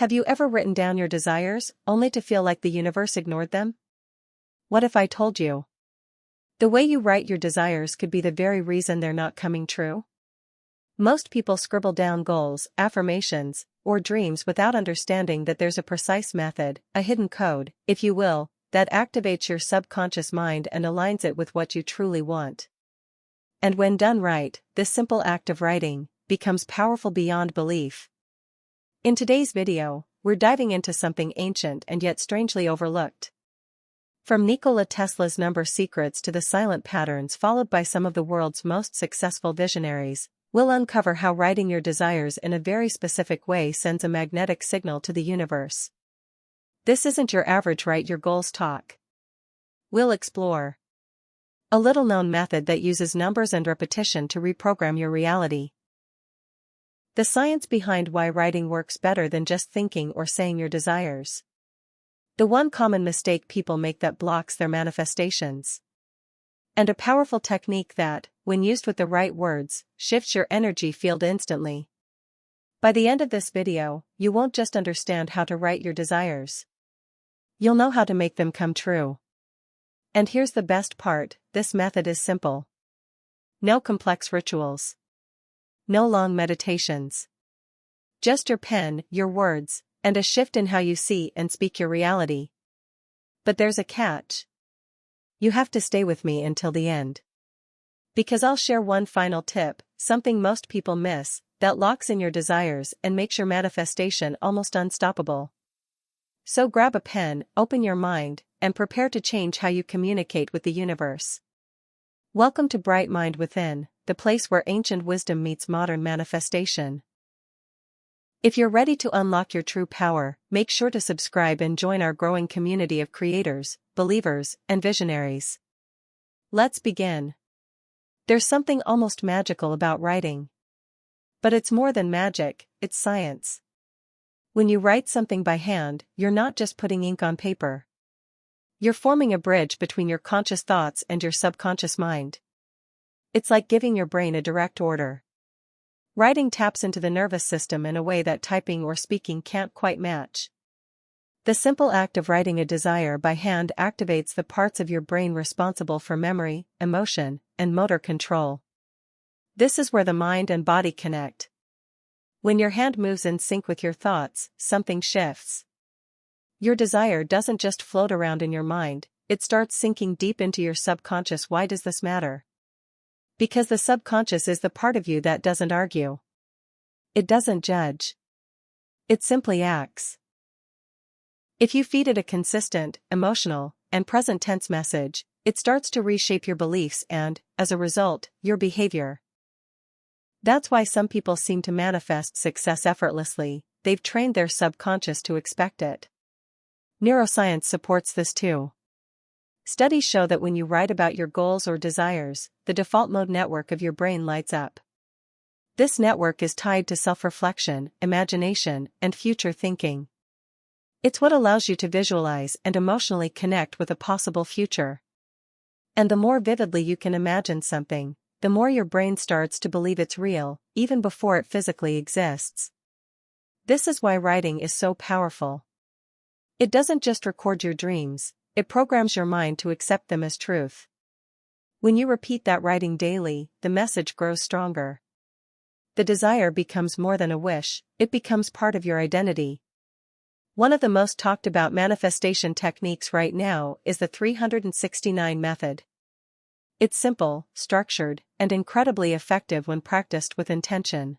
Have you ever written down your desires, only to feel like the universe ignored them? What if I told you? The way you write your desires could be the very reason they're not coming true. Most people scribble down goals, affirmations, or dreams without understanding that there's a precise method, a hidden code, if you will, that activates your subconscious mind and aligns it with what you truly want. And when done right, this simple act of writing becomes powerful beyond belief. In today's video, we're diving into something ancient and yet strangely overlooked. From Nikola Tesla's number secrets to the silent patterns followed by some of the world's most successful visionaries, we'll uncover how writing your desires in a very specific way sends a magnetic signal to the universe. This isn't your average write your goals talk. We'll explore a little-known method that uses numbers and repetition to reprogram your reality. The science behind why writing works better than just thinking or saying your desires. The one common mistake people make that blocks their manifestations. And a powerful technique that, when used with the right words, shifts your energy field instantly. By the end of this video, you won't just understand how to write your desires. You'll know how to make them come true. And here's the best part, this method is simple. No complex rituals. No long meditations. Just your pen, your words, and a shift in how you see and speak your reality. But there's a catch. You have to stay with me until the end. Because I'll share one final tip, something most people miss, that locks in your desires and makes your manifestation almost unstoppable. So grab a pen, open your mind, and prepare to change how you communicate with the universe. Welcome to Bright Mind Within, the place where ancient wisdom meets modern manifestation. If you're ready to unlock your true power, make sure to subscribe and join our growing community of creators, believers, and visionaries. Let's begin. There's something almost magical about writing. But it's more than magic, it's science. When you write something by hand, you're not just putting ink on paper. You're forming a bridge between your conscious thoughts and your subconscious mind. It's like giving your brain a direct order. Writing taps into the nervous system in a way that typing or speaking can't quite match. The simple act of writing a desire by hand activates the parts of your brain responsible for memory, emotion, and motor control. This is where the mind and body connect. When your hand moves in sync with your thoughts, something shifts. Your desire doesn't just float around in your mind, it starts sinking deep into your subconscious. Why does this matter? Because the subconscious is the part of you that doesn't argue. It doesn't judge. It simply acts. If you feed it a consistent, emotional, and present tense message, it starts to reshape your beliefs and, as a result, your behavior. That's why some people seem to manifest success effortlessly, they've trained their subconscious to expect it. Neuroscience supports this too. Studies show that when you write about your goals or desires, the default mode network of your brain lights up. This network is tied to self-reflection, imagination, and future thinking. It's what allows you to visualize and emotionally connect with a possible future. And the more vividly you can imagine something, the more your brain starts to believe it's real, even before it physically exists. This is why writing is so powerful. It doesn't just record your dreams, it programs your mind to accept them as truth. When you repeat that writing daily, the message grows stronger. The desire becomes more than a wish, it becomes part of your identity. One of the most talked about manifestation techniques right now is the 369 method. It's simple, structured, and incredibly effective when practiced with intention.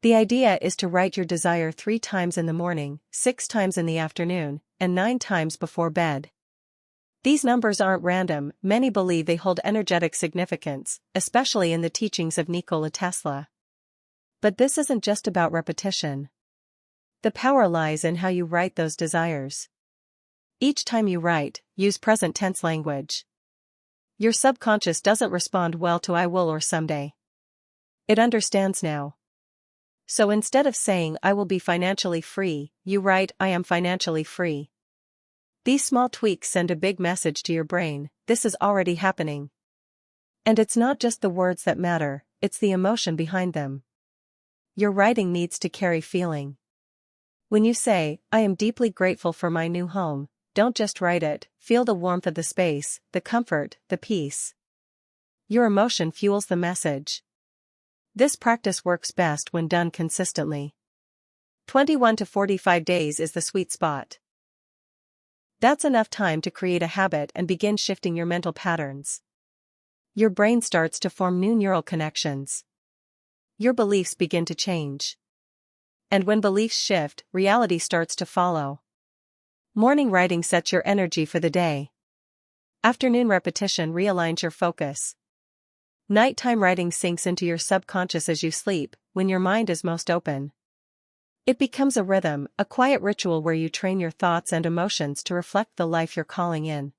The idea is to write your desire 3 times in the morning, 6 times in the afternoon, and 9 times before bed. These numbers aren't random, many believe they hold energetic significance, especially in the teachings of Nikola Tesla. But this isn't just about repetition. The power lies in how you write those desires. Each time you write, use present tense language. Your subconscious doesn't respond well to "I will" or "someday." It understands now. So instead of saying "I will be financially free," you write "I am financially free." These small tweaks send a big message to your brain: this is already happening. And it's not just the words that matter, it's the emotion behind them. Your writing needs to carry feeling. When you say, I am deeply grateful for my new home, don't just write it, feel the warmth of the space, the comfort, the peace. Your emotion fuels the message. This practice works best when done consistently. 21 to 45 days is the sweet spot. That's enough time to create a habit and begin shifting your mental patterns. Your brain starts to form new neural connections. Your beliefs begin to change. And when beliefs shift, reality starts to follow. Morning writing sets your energy for the day. Afternoon repetition realigns your focus. Nighttime writing sinks into your subconscious as you sleep, when your mind is most open. It becomes a rhythm, a quiet ritual where you train your thoughts and emotions to reflect the life you're calling in.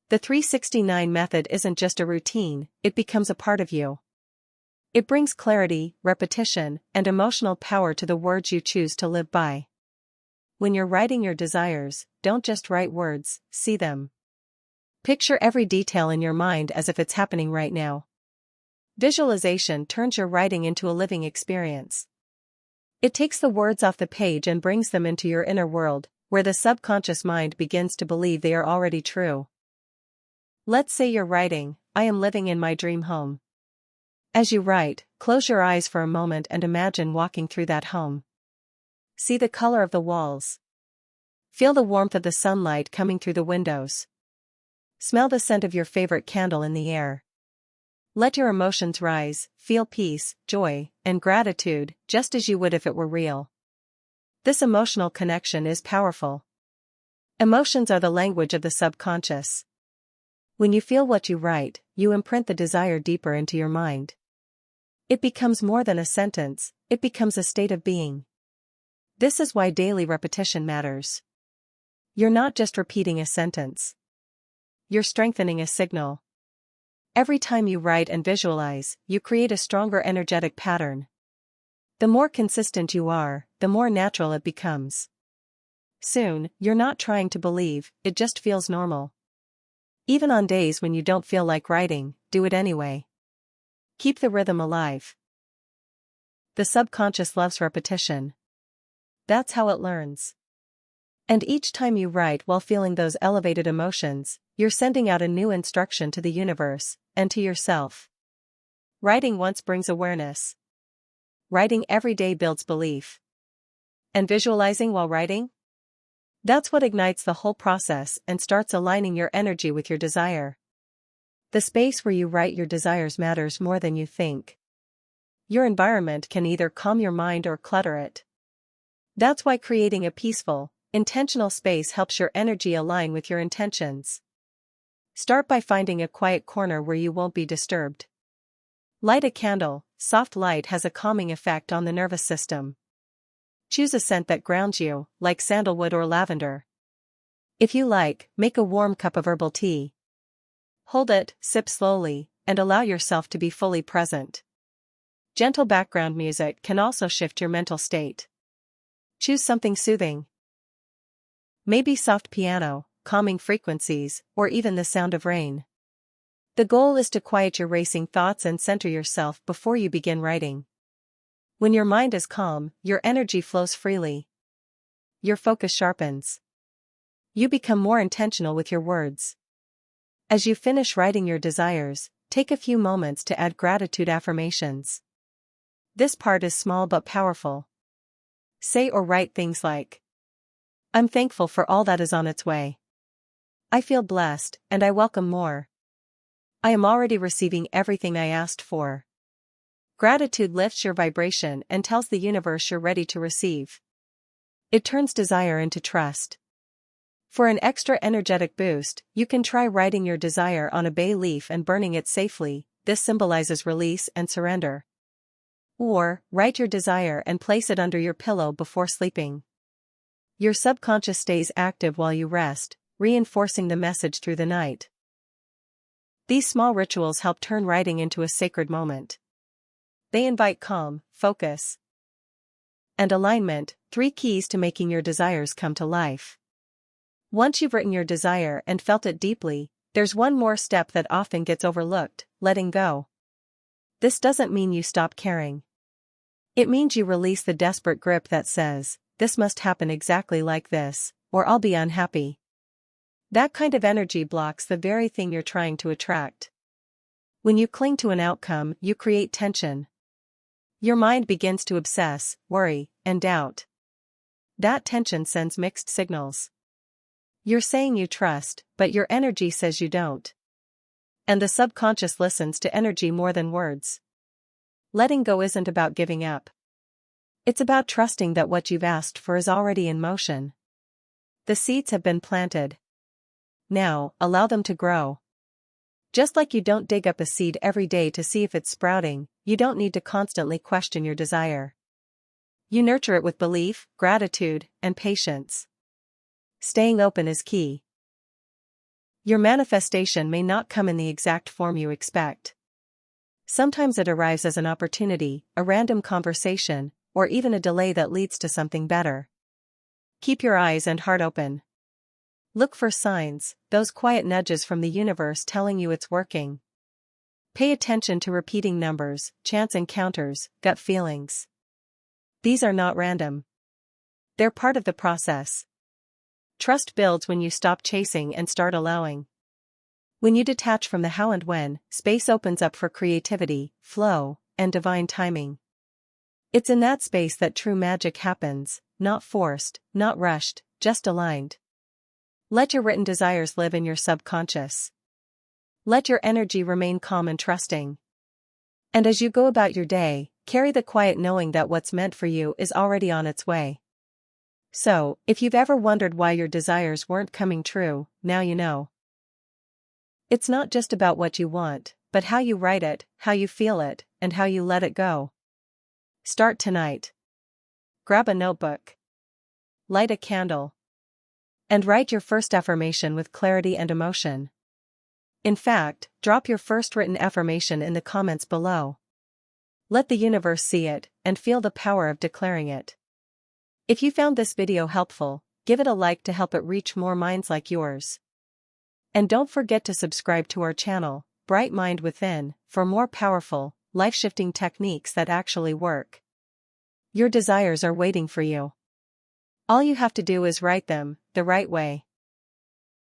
The 369 method isn't just a routine, it becomes a part of you. It brings clarity, repetition, and emotional power to the words you choose to live by. When you're writing your desires, don't just write words, see them. Picture every detail in your mind as if it's happening right now. Visualization turns your writing into a living experience. It takes the words off the page and brings them into your inner world, where the subconscious mind begins to believe they are already true. Let's say you're writing, I am living in my dream home. As you write, close your eyes for a moment and imagine walking through that home. See the color of the walls. Feel the warmth of the sunlight coming through the windows. Smell the scent of your favorite candle in the air. Let your emotions rise, feel peace, joy, and gratitude, just as you would if it were real. This emotional connection is powerful. Emotions are the language of the subconscious. When you feel what you write, you imprint the desire deeper into your mind. It becomes more than a sentence, it becomes a state of being. This is why daily repetition matters. You're not just repeating a sentence. You're strengthening a signal. Every time you write and visualize, you create a stronger energetic pattern. The more consistent you are, the more natural it becomes. Soon, you're not trying to believe, it just feels normal. Even on days when you don't feel like writing, do it anyway. Keep the rhythm alive. The subconscious loves repetition. That's how it learns. And each time you write while feeling those elevated emotions, you're sending out a new instruction to the universe, and to yourself. Writing once brings awareness. Writing every day builds belief. And visualizing while writing? That's what ignites the whole process and starts aligning your energy with your desire. The space where you write your desires matters more than you think. Your environment can either calm your mind or clutter it. That's why creating a peaceful, intentional space helps your energy align with your intentions. Start by finding a quiet corner where you won't be disturbed. Light a candle. Soft light has a calming effect on the nervous system. Choose a scent that grounds you, like sandalwood or lavender. If you like, make a warm cup of herbal tea. Hold it, sip slowly, and allow yourself to be fully present. Gentle background music can also shift your mental state. Choose something soothing. Maybe soft piano, calming frequencies, or even the sound of rain. The goal is to quiet your racing thoughts and center yourself before you begin writing. When your mind is calm, your energy flows freely. Your focus sharpens. You become more intentional with your words. As you finish writing your desires, take a few moments to add gratitude affirmations. This part is small but powerful. Say or write things like, I'm thankful for all that is on its way. I feel blessed, and I welcome more. I am already receiving everything I asked for. Gratitude lifts your vibration and tells the universe you're ready to receive. It turns desire into trust. For an extra energetic boost, you can try writing your desire on a bay leaf and burning it safely. This symbolizes release and surrender. Or, write your desire and place it under your pillow before sleeping. Your subconscious stays active while you rest, reinforcing the message through the night. These small rituals help turn writing into a sacred moment. They invite calm, focus, and alignment, 3 keys to making your desires come to life. Once you've written your desire and felt it deeply, there's one more step that often gets overlooked: letting go. This doesn't mean you stop caring. It means you release the desperate grip that says, this must happen exactly like this, or I'll be unhappy. That kind of energy blocks the very thing you're trying to attract. When you cling to an outcome, you create tension. Your mind begins to obsess, worry, and doubt. That tension sends mixed signals. You're saying you trust, but your energy says you don't. And the subconscious listens to energy more than words. Letting go isn't about giving up. It's about trusting that what you've asked for is already in motion. The seeds have been planted. Now, allow them to grow. Just like you don't dig up a seed every day to see if it's sprouting, you don't need to constantly question your desire. You nurture it with belief, gratitude, and patience. Staying open is key. Your manifestation may not come in the exact form you expect. Sometimes it arrives as an opportunity, a random conversation, or even a delay that leads to something better. Keep your eyes and heart open. Look for signs, those quiet nudges from the universe telling you it's working. Pay attention to repeating numbers, chance encounters, gut feelings. These are not random. They're part of the process. Trust builds when you stop chasing and start allowing. When you detach from the how and when, space opens up for creativity, flow, and divine timing. It's in that space that true magic happens, not forced, not rushed, just aligned. Let your written desires live in your subconscious. Let your energy remain calm and trusting. And as you go about your day, carry the quiet knowing that what's meant for you is already on its way. So, if you've ever wondered why your desires weren't coming true, now you know. It's not just about what you want, but how you write it, how you feel it, and how you let it go. Start tonight. Grab a notebook. Light a candle. And write your first affirmation with clarity and emotion. In fact, drop your first written affirmation in the comments below. Let the universe see it, and feel the power of declaring it. If you found this video helpful, give it a like to help it reach more minds like yours. And don't forget to subscribe to our channel, Bright Mind Within, for more powerful, life-shifting techniques that actually work. Your desires are waiting for you. All you have to do is write them, the right way.